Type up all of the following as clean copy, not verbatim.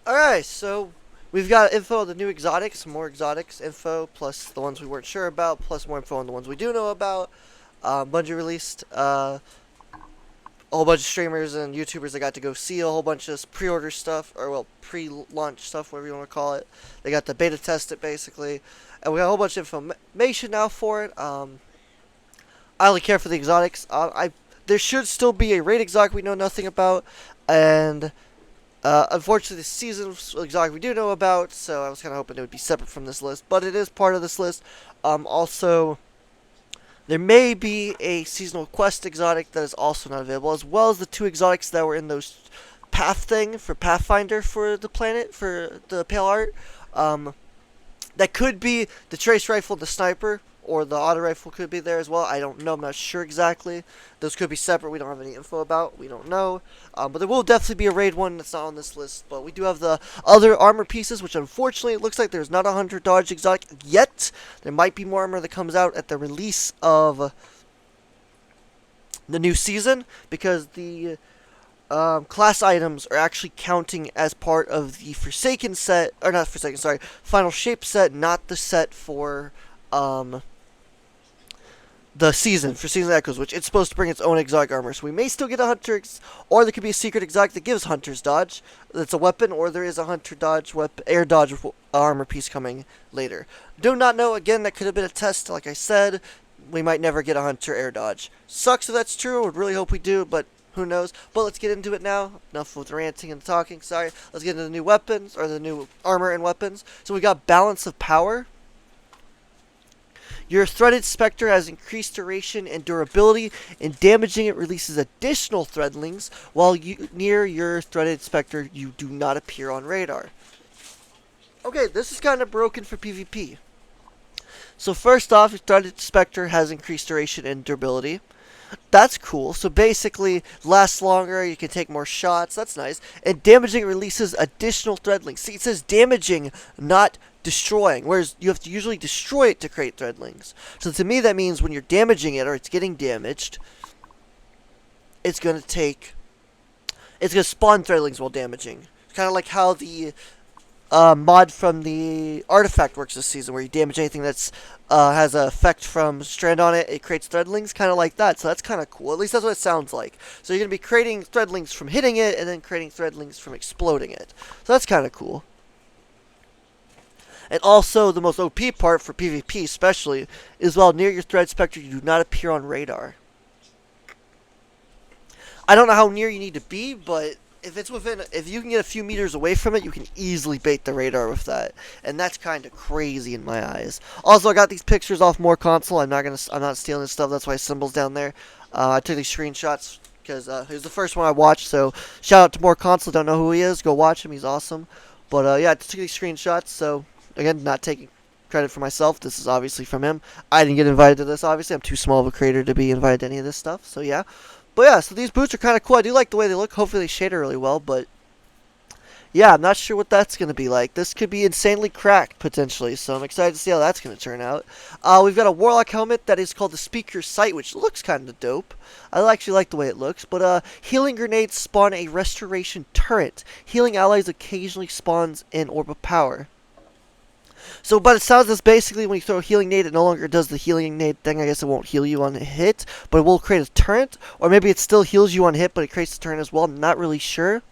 Alright, so we've got info on the new exotics, more exotics info, plus the ones we weren't sure about, plus more info on the ones we do know about. Bungie released a whole bunch of streamers and YouTubers that got to go see a whole bunch of pre-order stuff, or well, pre-launch stuff, whatever you want to call it. They got to beta test it basically, and we got a whole bunch of information now for it. I only care for the exotics. There should still be a raid exotic we know nothing about, and unfortunately, the season exotic we do know about, so I was kind of hoping it would be separate from this list, but it is part of this list. Also, there may be a seasonal quest exotic that is also not available, as well as the two exotics that were in those path thing for Pathfinder for the planet, for the Pale Art. Um, that could be the trace rifle, the sniper, or the auto rifle could be there as well. I don't know. I'm not sure exactly. Those could be separate. We don't have any info about. We don't know. But there will definitely be a raid one that's not on this list. But we do have the other armor pieces, which unfortunately it looks like there's not a Hunter Dodge exotic yet. There might be more armor that comes out at the release of the new season, because the class items are actually counting as part of the Forsaken set, or not Forsaken, sorry, Final Shape set, not the set for the season, for Season Echoes, which it's supposed to bring its own exotic armor. So we may still get a Hunter, or there could be a secret exotic that gives Hunter's Dodge. That's a weapon, or there is a Hunter Dodge, air dodge armor piece coming later. Do not know, again, that could have been a test, like I said. We might never get a Hunter air dodge. Sucks if that's true, would really hope we do, but who knows? But let's get into it now. Enough with ranting and talking, sorry. Let's get into the new weapons, or the new armor and weapons. So we got Balance of Power. Your Threaded Spectre has increased duration and durability, and damaging it releases additional threadlings, while near your Threaded Spectre you do not appear on radar. Okay, this is kind of broken for PvP. So first off, your Threaded Spectre has increased duration and durability. That's cool. So basically, lasts longer, you can take more shots, that's nice. And damaging releases additional threadlings. See, it says damaging, not destroying, whereas you have to usually destroy it to create threadlings. So to me, that means when you're damaging it, or it's getting damaged, it's going to spawn threadlings while damaging. Kind of like how the mod from the artifact works this season, where you damage anything that's has an effect from strand on it, it creates threadlings, kind of like that. So that's kind of cool. At least that's what it sounds like. So you're going to be creating threadlings from hitting it, and then creating threadlings from exploding it. So that's kind of cool. And also, the most OP part for PvP especially, is while near your Thread Spectre, you do not appear on radar. I don't know how near you need to be, but if you can get a few meters away from it, you can easily bait the radar with that, and that's kind of crazy in my eyes. Also, I got these pictures off More Console. I'm not stealing this stuff. That's why Symbol's down there. I took these screenshots because he was the first one I watched. So shout out to More Console. Don't know who he is. Go watch him. He's awesome. But yeah, I took these screenshots. So again, not taking credit for myself. This is obviously from him. I didn't get invited to this. Obviously, I'm too small of a creator to be invited to any of this stuff. So yeah. But yeah, so these boots are kind of cool. I do like the way they look. Hopefully they shade it really well, but yeah, I'm not sure what that's going to be like. This could be insanely cracked, potentially, so I'm excited to see how that's going to turn out. We've got a Warlock helmet that is called the Speaker Sight, which looks kind of dope. I actually like the way it looks, but healing grenades spawn a restoration turret. Healing allies occasionally spawns an orb of power. So, but it sounds as basically when you throw a healing nade, it no longer does the healing nade thing. I guess it won't heal you on a hit, but it will create a turret. Or maybe it still heals you on hit, but it creates a turret as well. I'm not really sure.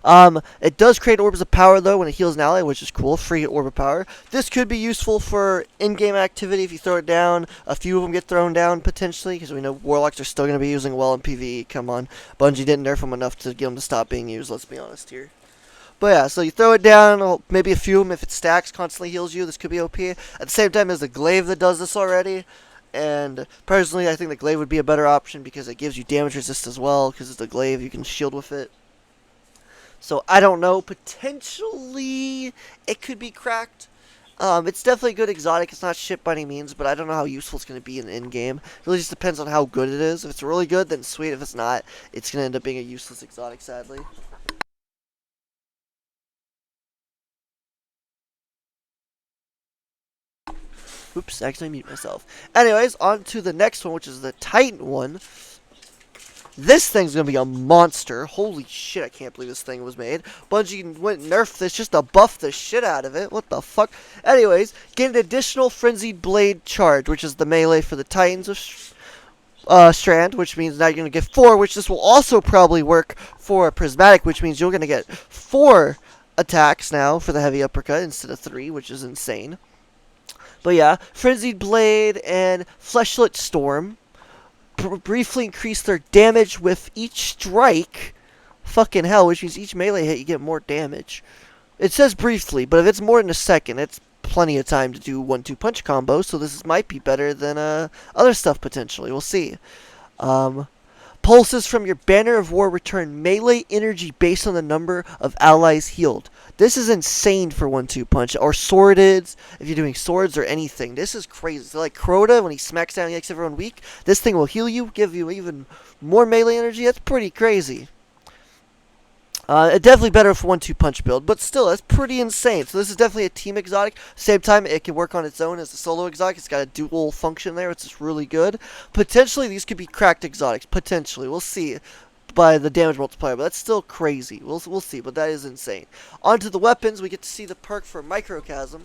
It does create orbs of power, though, when it heals an ally, which is cool. Free orb of power. This could be useful for in-game activity if you throw it down. A few of them get thrown down, potentially, because we know Warlocks are still going to be using well in PvE. Come on. Bungie didn't nerf them enough to get them to stop being used, let's be honest here. But yeah, so you throw it down, maybe a few of them, if it stacks, constantly heals you. This could be OP. At the same time, there's a glaive that does this already. And personally, I think the glaive would be a better option because it gives you damage resist as well. Because it's a glaive, you can shield with it. So I don't know. Potentially, it could be cracked. It's definitely a good exotic. It's not shit by any means, but I don't know how useful it's going to be in the in-game. It really just depends on how good it is. If it's really good, then sweet. If it's not, it's going to end up being a useless exotic, sadly. Oops, I accidentally muted myself. Anyways, on to the next one, which is the Titan one. This thing's gonna be a monster. Holy shit, I can't believe this thing was made. Bungie went and nerfed this just to buff the shit out of it. What the fuck? Anyways, get an additional Frenzied Blade charge, which is the melee for the Titans of Strand, which means now you're going to get 4, which this will also probably work for Prismatic, which means you're going to get 4 attacks now for the heavy uppercut instead of 3, which is insane. But yeah, Frenzied Blade and Fleshlit Storm briefly increase their damage with each strike. Fucking hell, which means each melee hit you get more damage. It says briefly, but if it's more than a second, it's plenty of time to do 1-2 punch combos, so might be better than other stuff potentially. We'll see. Pulses from your Banner of War return melee energy based on the number of allies healed. This is insane for 1-2 punch or swordeds. If you're doing swords or anything, this is crazy. So like Crota, when he smacks down, he makes everyone weak. This thing will heal you, give you even more melee energy. That's pretty crazy. Definitely better for 1-2 punch build, but still, that's pretty insane. So this is definitely a team exotic. Same time, it can work on its own as a solo exotic. It's got a dual function there, which is really good. Potentially, these could be cracked exotics. Potentially, we'll see by the damage multiplier, but that's still crazy. We'll see, but that is insane. On to the weapons, we get to see the perk for Microchasm.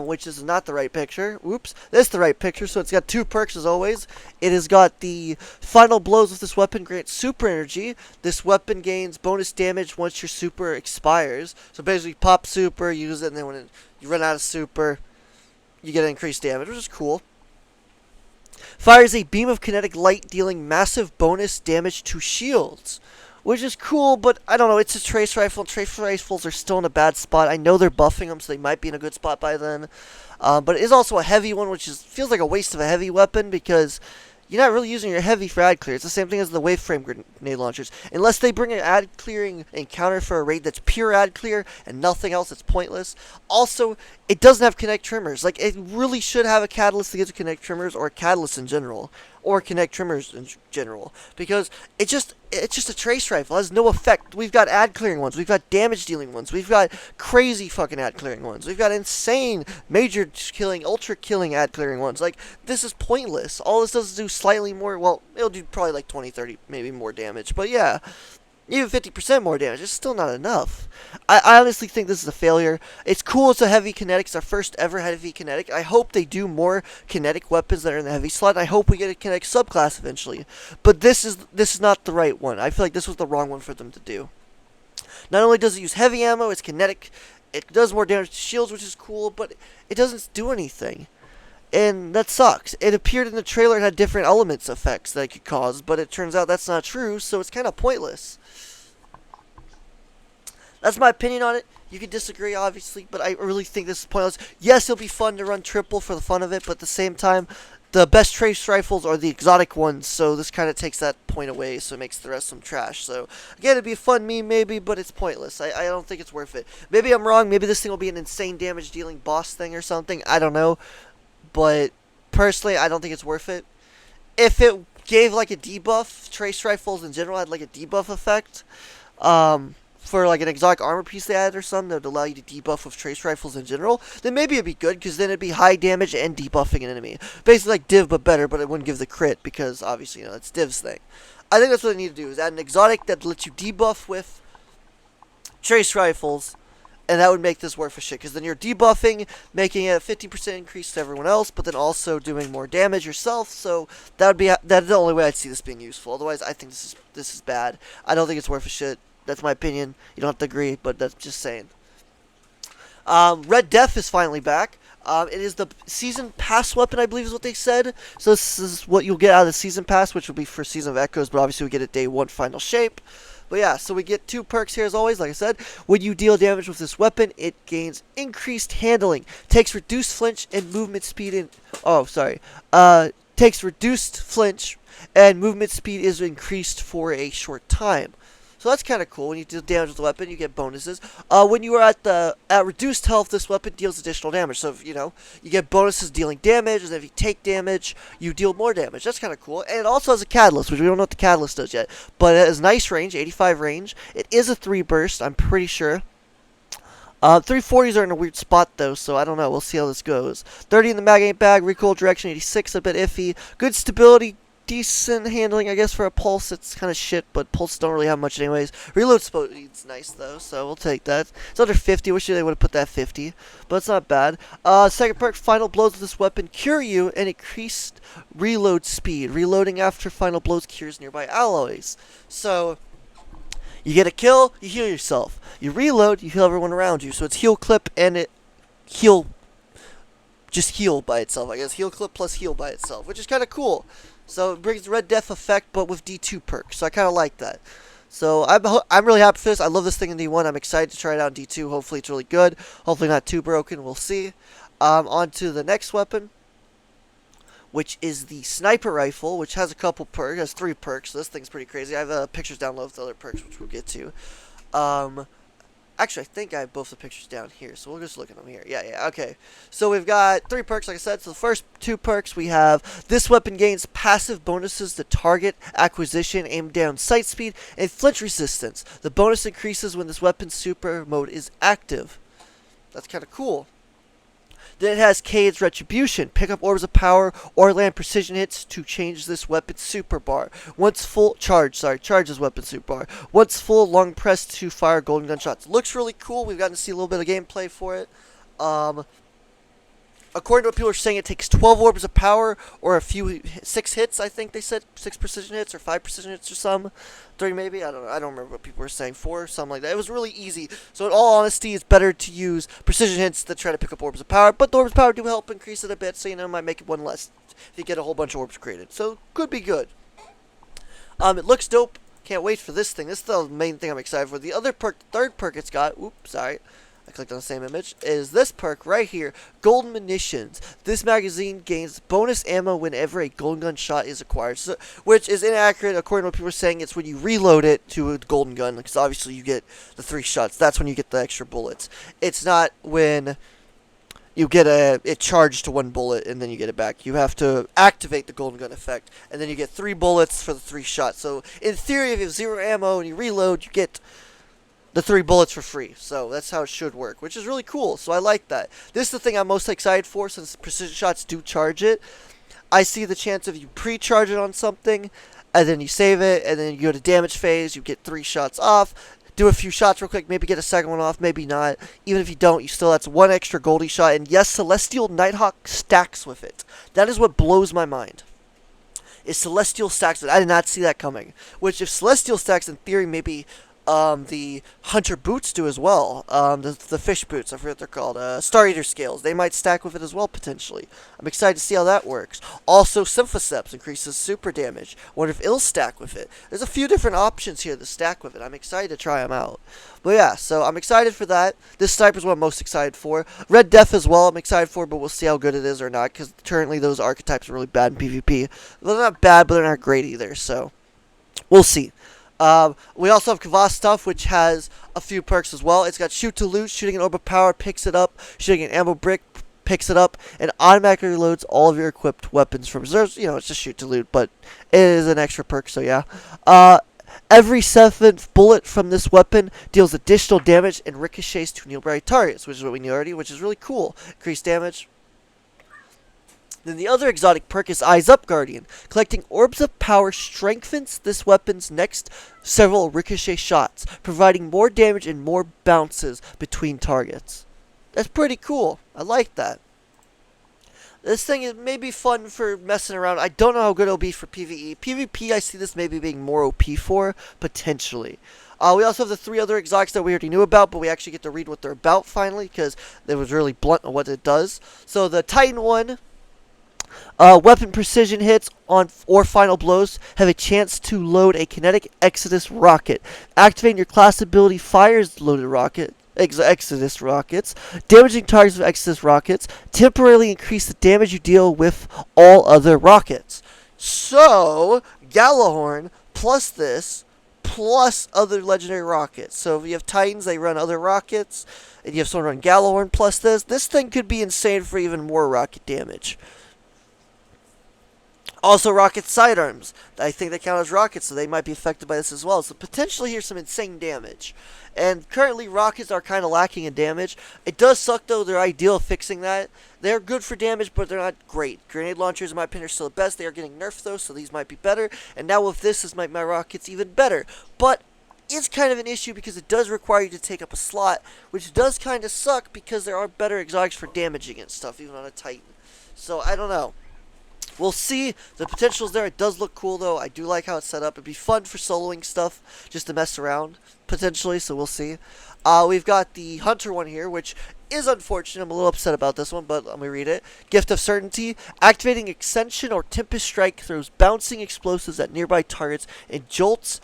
Which is not the right picture. Whoops. This is the right picture, so it's got 2 perks as always. It has got the final blows with this weapon grant super energy. This weapon gains bonus damage once your super expires. So basically, pop super, use it, and then when you run out of super, you get increased damage, which is cool. Fires a beam of kinetic light, dealing massive bonus damage to shields. Which is cool, but I don't know, it's a trace rifle. Trace rifles are still in a bad spot. I know they're buffing them, so they might be in a good spot by then. But it is also a heavy one, which feels like a waste of a heavy weapon, because you're not really using your heavy for ad clear. It's the same thing as the wave frame grenade launchers. Unless they bring an ad clearing encounter for a raid that's pure ad clear and nothing else, it's pointless. Also, it doesn't have Kinetic Trimmers. Like, it really should have a catalyst that gives Kinetic Trimmers, or a catalyst in general. Or Kinetic Trimmers in general. Because it's just a trace rifle. It has no effect. We've got ad clearing ones. We've got damage dealing ones. We've got crazy fucking ad clearing ones. We've got insane major killing, ultra killing ad clearing ones. Like, this is pointless. All this does is do slightly more. Well, it'll do probably like 20, 30, maybe more damage. But yeah. Even 50% more damage, it's still not enough. I honestly think this is a failure. It's cool it's a heavy kinetic. It's our first ever heavy kinetic. I hope they do more kinetic weapons that are in the heavy slot. I hope we get a kinetic subclass eventually. But this is not the right one. I feel like this was the wrong one for them to do. Not only does it use heavy ammo, it's kinetic. It does more damage to shields, which is cool, but it doesn't do anything. And that sucks. It appeared in the trailer and had different elements effects that it could cause, but it turns out that's not true, so it's kind of pointless. That's my opinion on it. You can disagree, obviously, but I really think this is pointless. Yes, it'll be fun to run triple for the fun of it, but at the same time, the best trace rifles are the exotic ones, so this kind of takes that point away, so it makes the rest some trash. So, again, it'd be a fun meme, maybe, but it's pointless. I don't think it's worth it. Maybe I'm wrong. Maybe this thing will be an insane damage-dealing boss thing or something. I don't know. But, personally, I don't think it's worth it. If it gave, like, a debuff, trace rifles in general had, like, a debuff effect, for like an exotic armor piece they added or something that would allow you to debuff with trace rifles in general, then maybe it'd be good, because then it'd be high damage and debuffing an enemy. Basically like Div, but better, but it wouldn't give the crit, because obviously, you know, it's Div's thing. I think that's what they need to do, is add an exotic that lets you debuff with trace rifles, and that would make this worth a shit, because then you're debuffing, making it a 50% increase to everyone else, but then also doing more damage yourself, so that's the only way I'd see this being useful. Otherwise, I think this is bad. I don't think it's worth a shit. That's my opinion. You don't have to agree, but that's just saying. Red Death is finally back. It is the Season Pass weapon, I believe is what they said. So this is what you'll get out of the Season Pass, which will be for Season of Echoes, but obviously we get it Day 1 final shape. But yeah, so we get 2 perks here as always, like I said. When you deal damage with this weapon, it gains increased handling, takes reduced flinch and movement speed takes reduced flinch and movement speed is increased for a short time. So that's kind of cool. When you deal damage with the weapon, you get bonuses. When you are at reduced health, this weapon deals additional damage. So, you get bonuses dealing damage, and if you take damage, you deal more damage. That's kind of cool. And it also has a catalyst, which we don't know what the catalyst does yet. But it has nice range, 85 range. It is a 3 burst, I'm pretty sure. 340s are in a weird spot, though, so I don't know. We'll see how this goes. 30 in the mag ain't bag. Recoil direction, 86, a bit iffy. Good stability. decent handling, I guess, for a pulse. It's kind of shit, but pulse don't really have much anyways. Reload speed's nice, though, so we'll take that. It's under 50. Wish they would have put that 50, but it's not bad. Second perk, final blows with this weapon cure you and increased reload speed. Reloading after final blows cures nearby alloys. So you get a kill, you heal yourself. You reload, you heal everyone around you. So it's heal clip and it heal by itself, I guess. Heal clip plus heal by itself, which is kind of cool. So it brings Red Death effect, but with D2 perks. So I kind of like that. So I'm really happy for this. I love this thing in D1. I'm excited to try it out in D2. Hopefully it's really good. Hopefully not too broken. We'll see. On to the next weapon, which is the sniper rifle, which has a couple perks. It has 3 perks. So this thing's pretty crazy. I have pictures down low of the other perks, which we'll get to. Actually, I think I have both the pictures down here, so we'll just look at them here. Yeah, okay. So we've got 3 perks, like I said. So the first 2 perks we have, this weapon gains passive bonuses to target acquisition, aim down, sight speed, and flinch resistance. The bonus increases when this weapon's super mode is active. That's kind of cool. Then it has Cade's Retribution. Pick up orbs of power or land precision hits to change this weapon's super bar. Once full, charge this weapon's super bar. Once full, long press to fire golden gun shots. Looks really cool. We've gotten to see a little bit of gameplay for it. According to what people are saying, it takes 12 orbs of power or a few 6 hits. I think they said 6 precision hits or 5 precision hits or some 3 maybe. I don't know. I don't remember what people were saying. 4, something like that. It was really easy. So in all honesty, it's better to use precision hits than try to pick up orbs of power. But the orbs of power do help increase it a bit, so you know, it might make it 1 less if you get a whole bunch of orbs created. So could be good. It looks dope. Can't wait for this thing. This is the main thing I'm excited for. The other perk, the third perk it's got. Oops, sorry. I clicked on the same image, is this perk right here, Golden Munitions. This magazine gains bonus ammo whenever a golden gun shot is acquired, so, which is inaccurate. According to what people are saying, it's when you reload it to a golden gun, because obviously you get the 3 shots. That's when you get the extra bullets. It's not when you get it charged to 1 bullet and then you get it back. You have to activate the golden gun effect, and then you get 3 bullets for the 3 shots. So in theory, if you have 0 ammo and you reload, you get the 3 bullets for free. So that's how it should work, which is really cool. So I like that. This is the thing I'm most excited for, since precision shots do charge it. I see the chance of you pre-charge it on something, and then you save it, and then you go to damage phase, you get 3 shots off, do a few shots real quick, maybe get a second one off, maybe not. Even if you don't, you still, that's 1 extra Goldie shot, and yes, Celestial Nighthawk stacks with it. That is what blows my mind. Is Celestial stacks with it. I did not see that coming. Which, if Celestial stacks, in theory, maybe the Hunter boots do as well. The fish boots, I forget what they're called. Star Eater scales. They might stack with it as well, potentially. I'm excited to see how that works. Also, Symphoceps increases super damage. Wonder if it'll stack with it. There's a few different options here to stack with it. I'm excited to try them out. But yeah, so I'm excited for that. This sniper is what I'm most excited for. Red Death as well, I'm excited for, but we'll see how good it is or not, because currently those archetypes are really bad in PvP. They're not bad, but they're not great either, so we'll see. We also have Kvass stuff, which has a few perks as well. It's got shoot to loot, shooting an orb of power picks it up, shooting an ammo brick picks it up, and automatically reloads all of your equipped weapons from reserves. You know, it's just shoot to loot, but it is an extra perk, so yeah. Every 7th bullet from this weapon deals additional damage and ricochets to nearby targets, which is what we knew already, which is really cool. Increased damage. Then the other exotic perk is Eyes Up Guardian. Collecting orbs of power strengthens this weapon's next several ricochet shots, providing more damage and more bounces between targets. That's pretty cool. I like that. This thing is maybe fun for messing around. I don't know how good it'll be for PvE. PvP, I see this maybe being more OP for, potentially. We also have the 3 other exotics that we already knew about, but we actually get to read what they're about finally, because it was really blunt on what it does. So the Titan one, weapon precision hits on or final blows have a chance to load a kinetic Exodus rocket. Activating your class ability fires loaded rocket. Exodus rockets, damaging targets with Exodus rockets, temporarily increase the damage you deal with all other rockets. So, Gjallarhorn plus this, plus other legendary rockets. So if you have Titans, they run other rockets, and you have someone run Gjallarhorn plus this thing could be insane for even more rocket damage. Also, rocket sidearms. I think they count as rockets, so they might be affected by this as well. So potentially here's some insane damage. And currently, rockets are kind of lacking in damage. It does suck, though. They're ideal at fixing that. They're good for damage, but they're not great. Grenade launchers, in my opinion, are still the best. They are getting nerfed, though, so these might be better. And now with this my rockets even better. But it's kind of an issue because it does require you to take up a slot, which does kind of suck because there are better exotics for damaging and stuff, even on a Titan. So, I don't know. We'll see. The potential's there. It does look cool, though. I do like how it's set up. It'd be fun for soloing stuff, just to mess around, potentially, so we'll see. We've got the Hunter one here, which is unfortunate. I'm a little upset about this one, but let me read it. Gift of Certainty. Activating Ascension or Tempest Strike throws bouncing explosives at nearby targets and jolt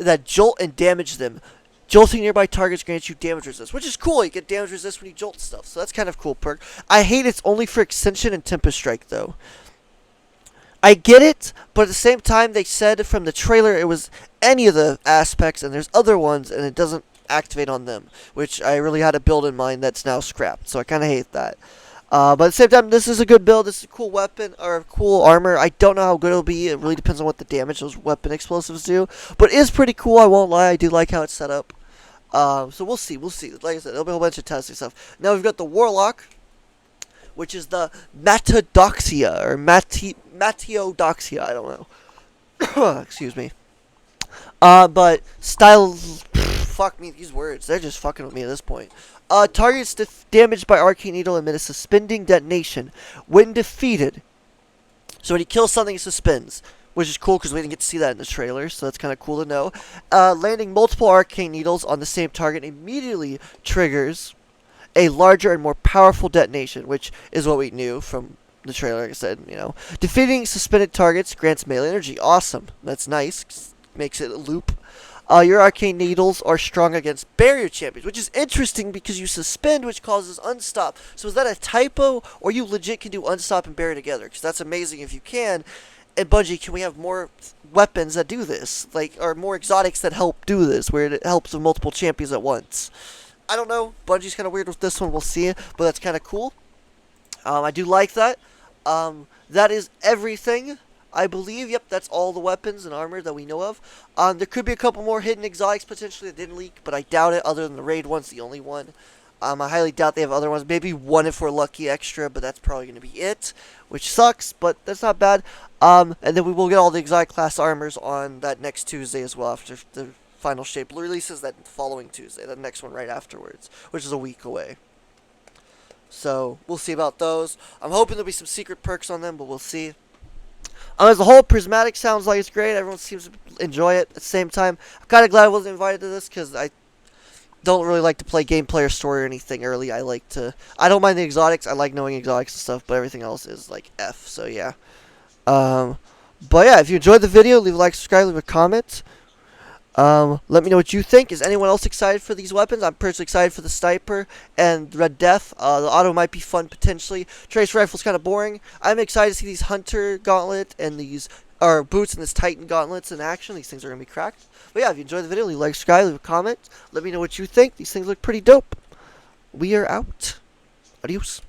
and damage them. Jolting nearby targets grants you damage resist, which is cool. You get damage resist when you jolt stuff, so that's kind of cool perk. I hate it's only for Ascension and Tempest Strike, though. I get it, but at the same time, they said from the trailer it was any of the aspects, and there's other ones, and it doesn't activate on them, which I really had a build in mind that's now scrapped, so I kind of hate that. But at the same time, this is a good build. This is a cool weapon, or cool armor. I don't know how good it'll be. It really depends on what the damage those weapon explosives do. But it is pretty cool, I won't lie. I do like how it's set up. So we'll see. Like I said, there'll be a whole bunch of testing stuff. Now we've got the Warlock, which is the Matadoxia, or Matiodoxia, I don't know. Excuse me. But style, fuck me, these words, they're just fucking with me at this point. Targets damaged by Arcane Needle emit a suspending detonation when defeated. So when he kills something, he suspends, which is cool because we didn't get to see that in the trailer, so that's kind of cool to know. Landing multiple Arcane Needles on the same target immediately triggers a larger and more powerful detonation, which is what we knew from the trailer. Like I said, defeating suspended targets grants melee energy. Awesome, that's nice. Makes it a loop. Your Arcane Needles are strong against barrier champions, which is interesting because you suspend, which causes unstop. So is that a typo, or you legit can do unstop and barrier together? Because that's amazing if you can. And Bungie, can we have more weapons that do this, or more exotics that help do this, where it helps with multiple champions at once? I don't know. Bungie's kind of weird with this one. We'll see. But that's kind of cool. I do like that. That is everything, I believe. Yep, that's all the weapons and armor that we know of. There could be a couple more hidden exotics potentially that didn't leak, but I doubt it, other than the raid one's the only one. I highly doubt they have other ones. Maybe one if we're lucky extra, but that's probably going to be it, which sucks, but that's not bad. And then we will get all the exotic class armors on that next Tuesday as well, after the final shape releases that following Tuesday, the next one right afterwards, which is a week away. So we'll see about those. I'm hoping there'll be some secret perks on them, but we'll see. As a whole, Prismatic sounds like it's great. Everyone seems to enjoy it. At the same time, I'm kind of glad I wasn't invited to this because I don't really like to play gameplay or story or anything early. I don't mind the exotics. I like knowing exotics and stuff, but everything else is like F. So yeah. But yeah, if you enjoyed the video, leave a like, subscribe, leave a comment. Let me know what you think. Is anyone else excited for these weapons? I'm personally excited for the Sniper and Red Death. The auto might be fun potentially. Trace Rifle's kind of boring. I'm excited to see these Hunter Gauntlet and these boots and this Titan Gauntlets in action. These things are going to be cracked. But yeah, if you enjoyed the video, leave a like, subscribe, leave a comment. Let me know what you think. These things look pretty dope. We are out. Adios.